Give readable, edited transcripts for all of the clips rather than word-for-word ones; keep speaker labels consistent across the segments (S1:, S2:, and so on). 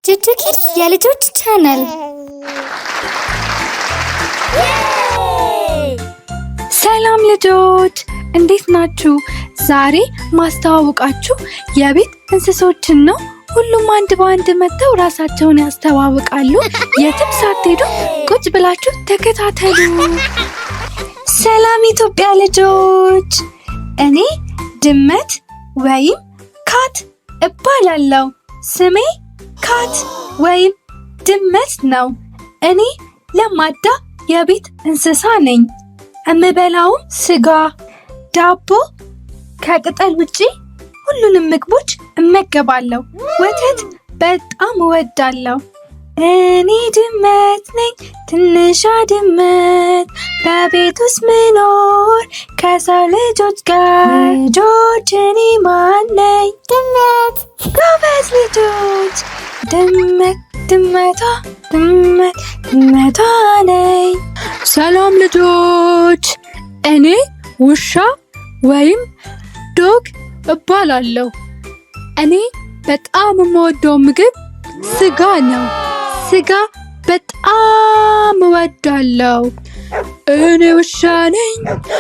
S1: ጁጁ ኪድስ የልጆች ቻናል።
S2: ሰላም ልጆች እንዴት ናችሁ? ዛሬ ማስተዋወቃችሁ የቤት እንስሶችን ነው። ሁሉም አንድ በአንድ መጥተው ራሳቸውን ያስተዋውቃሉ። የትም ሳትሄዱ ቁጭ ብላችሁ ተከታተሉ። ሰላም ኢትዮጵያ ልጆች፣ እኔ ድመት ወይም ካት እባላለሁ። ስሜ ካት ወይም ድመት ነው። እኔ ለማዳ የቤት እንስሳ ነኝ። እምበላውም ስጋ፣ ዳቦ፣ ከቅጠል ውጪ ሁሉንም ምግቦች እመገባለሁ። ወተት በጣም እወዳለሁ። እኔ ድመት ነኝ፣ ትንሿ ድመት በቤት ውስጥ ምኖር ከሰው ልጆች ጋር። ልጆች እኔ ማን ነኝ?
S1: ድመት።
S2: ጎበዝ ልጆች። ድመት ድመቷ ድመት ድመቷ ነኝ። ሰላም ልጆች፣ እኔ ውሻ ወይም ዶግ እባላለሁ። እኔ በጣም የምወደው ምግብ ስጋ ነው። ስጋ በጣም እወዳለሁ። እኔ ውሻ ነኝ፣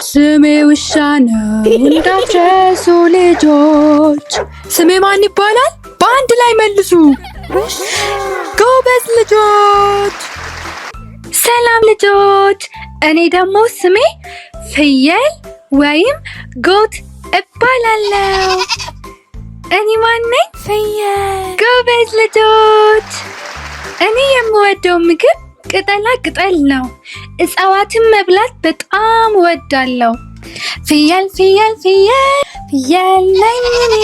S2: ስሜ ውሻ ነው። እንዳትረሱ ልጆች። ስሜ ማን ይባላል? በአንድ ላይ መልሱ። ጎበዝ ልጆች። ሰላም ልጆች፣ እኔ ደግሞ ስሜ ፍየል ወይም ጎት እባላለሁ። እኔ ማን ነኝ? ፍየል። ጎበዝ ልጆች። እኔ የምወደው ምግብ ቅጠላ ቅጠል ነው። እጽዋትን መብላት በጣም እወዳለሁ። ፍየል ፍየል ፍየል ፍየል ነኝ እኔ፣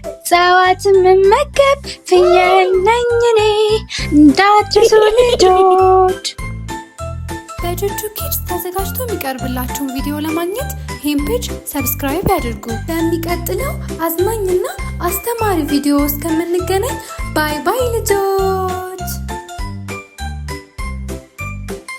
S2: እጽዋትን መመገብ ፍየል ነኝ እኔ። እንዳትረሱ ልጆች። በጁጁ ኪድስ ተዘጋጅቶ የሚቀርብላችሁን ቪዲዮ ለማግኘት ይህን ፔጅ ሰብስክራይብ ያድርጉ። በሚቀጥለው አዝናኝና አስተማሪ ቪዲዮ እስከምንገናኝ ባይ ባይ ልጆች።